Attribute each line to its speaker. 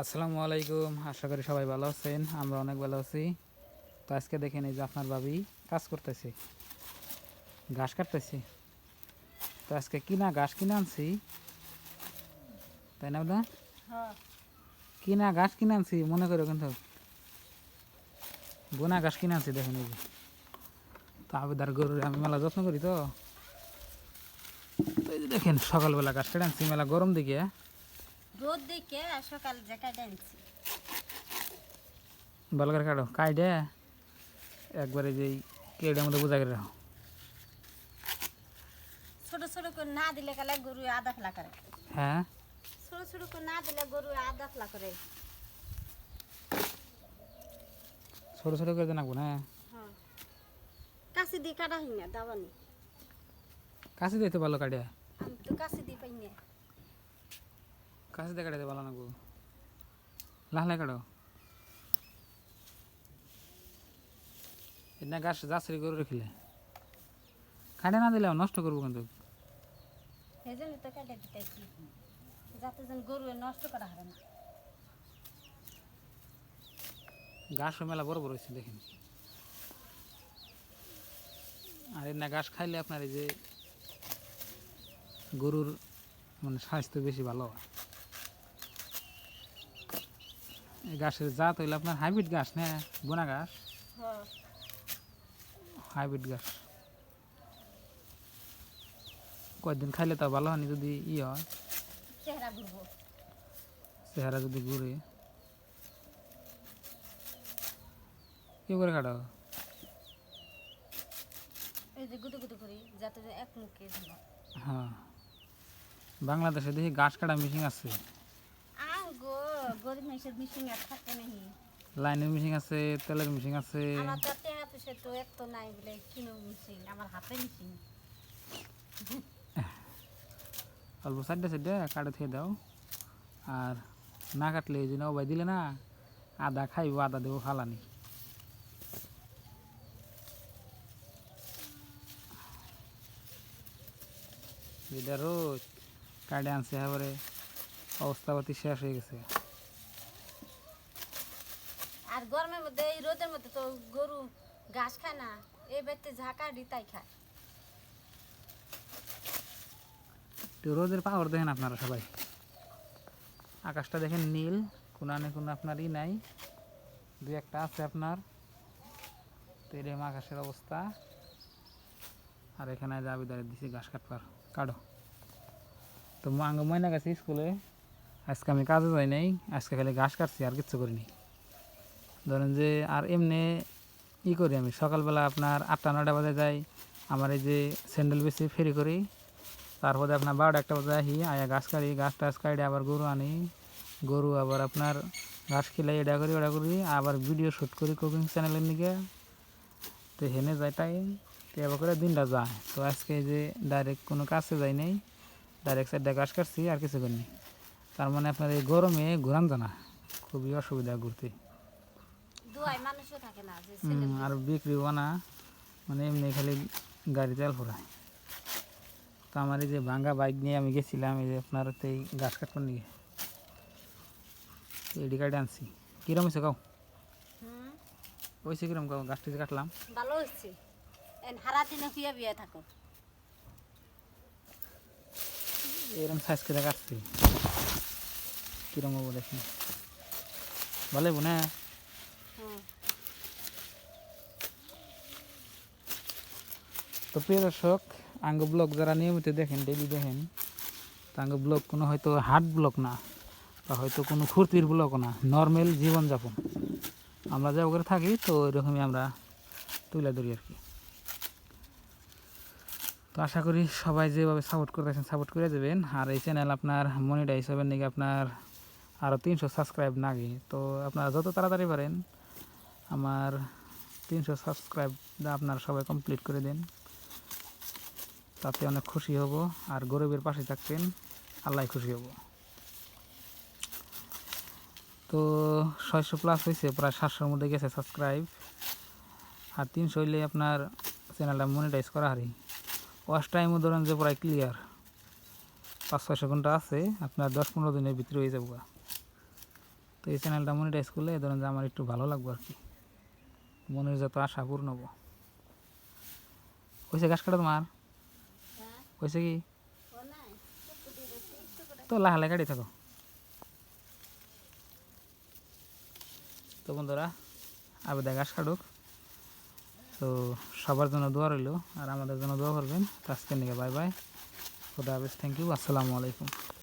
Speaker 1: আসসালামু আলাইকুম, আশা করি সবাই ভালো আছেন। আমরা অনেক ভালো আছি। তো আজকে দেখেন এই যে আপনার ভাবি কাজ করতেছে, ঘাস কাটতেছে। তো আজকে কিনা ঘাস কিনে আনছি, তাই না দাদা?
Speaker 2: হ্যাঁ,
Speaker 1: কিনা ঘাস কিনে আনছি মনে করো, কিন্তু বোনা ঘাস কিনে আনছি। দেখেন এই যে, তো আবেদার গরুর আমি মেলা যত্ন করি। তো তো এই যে দেখেন সকালবেলা ঘাস কেটে আনছি, মেলা গরম দিকে
Speaker 2: রোদ দেখে সকাল জায়গায় আনছি।
Speaker 1: ভালো করে কাটো, কাইডে একবারে যেই কেডের মধ্যে বোঝা করে রাখো।
Speaker 2: ছোট ছোট করে না দিলে কালে গরু আদা ফেলা করে।
Speaker 1: হ্যাঁ,
Speaker 2: ছোট ছোট করে না দিলে গরু আদা ফেলা করে।
Speaker 1: ছোটো ছোটো করে নাকবো না?
Speaker 2: হ্যাঁ, কাশি দিয়ে কাটা হয় না দাবানি।
Speaker 1: কাছে দিতে ভালো কাটে,
Speaker 2: আমি তো কাশি দিয়ে পাই না।
Speaker 1: কাছে দিয়ে কাটাতে ভালো নাকবো, লাহলে কাটো। এটা গাছ যাত্রী করে রেখিলে কাটে না দিলে নষ্ট করবো কিন্তু।
Speaker 2: সেই জন্য তো কাটে দিতেছি, যাতে যেন গরু নষ্ট করা হবে না।
Speaker 1: গাছও মেলা বড় বড় হয়েছে দেখেন। আর এর না ঘাস খাইলে আপনার এই যে গরুর মানে স্বাস্থ্য বেশি ভালো হয়। এই গাছের জাত হইলে আপনার হাইব্রিড গাছ না, বোনা গাছ,
Speaker 2: হ্যাঁ,
Speaker 1: হাইব্রিড গাছ। কয়েকদিন খাইলে তো ভালো হয়নি, যদি হয়
Speaker 2: চেহারা ঘুরবো।
Speaker 1: চেহারা যদি ঘুরে। কি করে কাটো?
Speaker 2: এই যে গুদু গুদু করি যাতে এক মুখে ধরো।
Speaker 1: হ্যাঁ, বাংলাদেশে দেখি ঘাস কাটা মেশিন আছে,
Speaker 2: গো গরিব মানুষের মিশিং আর থাকে নাহি।
Speaker 1: লাইনের মেশিন আছে, তেলের মেশিন আছে।
Speaker 2: আমার তো টেহা পয়সা তো এক তো নাই বলে কিনো মিশিং, আমার হাতে মিশিং।
Speaker 1: অল্প সাইডে সাইডে কাটে থেকে দাও। আর না কাটলে এই জন্য অবাই দিলে না, আদা খাইব, আদা দেবো ফালানি। যেটা রোজ কাটে আনছে, এবারে অবস্থাপাতি শেষ হয়ে গেছে।
Speaker 2: আর গরমের মধ্যে এই রোদের মধ্যে তো গরু ঘাস খায় না, এই বেতে ঝাঁকা দিতাই খায়।
Speaker 1: তো রোদের পাওয়ার দেখেন আপনারা সবাই, আকাশটা দেখেন নীল, কোনো না কোনো আপনার নাই, দুই একটা আছে আপনার। তো এরকম আকাশের অবস্থা। আর এখানে জাবিদারে দিছি ঘাস কাটবার, কাটো। তো আঙ্গ ময়না গেছে স্কুলে, আজকে আমি কাজে যাই নাই, আজকে খালি ঘাস কাটছি, আর কিচ্ছু করিনি। ধরেন যে আর এমনি করি আমি সকালবেলা আপনার 8টা 9টা বাজে যাই, আমার এই যে স্যান্ডেল বেশি ফেরি করি। তারপরে আপনার 12টা 1টা বাজে আহি, আয়া ঘাস কাটি, ঘাস টাস কাটে আবার গরু আনি, গরু আবার আপনার ঘাস খিলাই, এটা করি ওটা করি, আবার ভিডিও শ্যুট করি কুকিং চ্যানেলের দিকে। তো হেনে যাই টাইম, তো এবার করে দিনটা যায়। তো আজকে যে ডাইরেক্ট কোনো কাছে যাই নাই, ডাইরেক্ট সাইডটা ঘাস কাটছি, আর কিছু করিনি। তার মানে আপনার এই গরমে ঘুরান জানা খুবই অসুবিধা ঘুরতে।
Speaker 2: দুয়ায় মানুষও থাকে না যে ছেলে
Speaker 1: আর বিক্রিও না, মানে এমনি খালি গাড়ি তেল ফুরায়। তো আমার এই যে ভাঙ্গা বাইক নিয়ে আমি গেছিলাম, এই যে আপনার এই ঘাস কাটবার নিয়ে এডি কাটে আনছি। কিরম হয়েছে কাউ?
Speaker 2: হুম,
Speaker 1: ওইসে কিরম কাউ? গাছটি যে কাটলাম
Speaker 2: ভালো হচ্ছে। এন হারা দিনে শুয়ে বিয়ে থাকো।
Speaker 1: এরম সাইজ করে কাটছি, কিরম হবো দেখি, ভালো হবো না?
Speaker 2: হুম,
Speaker 1: তো প্রিয় দর্শক, আঙ্গ ব্লগ যারা নিয়মিত দেখেন, ডেলি দেখেন, তো আঙ্গ ব্লগ কোনো হয়তো হার্ড ব্লগ না, বা হয়তো কোনো ফুর্তির ব্লগও না, নর্মাল জীবনযাপন আমরা যা করে থাকি, তো ওইরকমই আমরা তুলে ধরি আর কি। তো আশা করি সবাই যেভাবে সাপোর্ট করতেছেন সাপোর্ট করে দেবেন। আর এই চ্যানেল আপনার মনিটাইজ হবেন নাকি আপনার আরও 300 সাবস্ক্রাইব নাকি, তো আপনারা যত তাড়াতাড়ি পারেন আমার 300 সাবস্ক্রাইব আপনারা সবাই কমপ্লিট করে দেন, তাতে অনেক খুশি হব। আর গরিবের পাশে থাকবেন, আল্লাহ খুশি হব। তো 600+ হয়েছে, প্রায় 700-র মধ্যে গেছে সাবস্ক্রাইব। আর 300 হইলে আপনার চ্যানেলটা মনিটাইজ করা হারি। ওয়াচ টাইমও ধরেন যে প্রায় ক্লিয়ার, 500-600 ঘন্টা আছে, আপনার 10-15 দিনের ভিতরে হয়ে যাবো। এই চ্যানেলটা মনিটাইজ করলে এই ধরেন যে আমার একটু ভালো লাগবে আর কি, মনের যত আশা পূর্ণ হবো। হয়েছে ঘাস কাটা তোমার?
Speaker 2: হ্যাঁ
Speaker 1: হয়েছে কি?
Speaker 2: ও নাই একটু দিয়ে দিচ্ছি, একটু করে।
Speaker 1: তো লাহালে কাটি থাকো। তো বন্ধুরা আবেদা ঘাস কাটুক, তো সবার জন্য দোয়া রইল আর আমাদের জন্য দোয়া করবেন। তো আজকের নিকে বাই বাই, খুদা হাফেজ, থ্যাংক ইউ, আসসালামু আলাইকুম।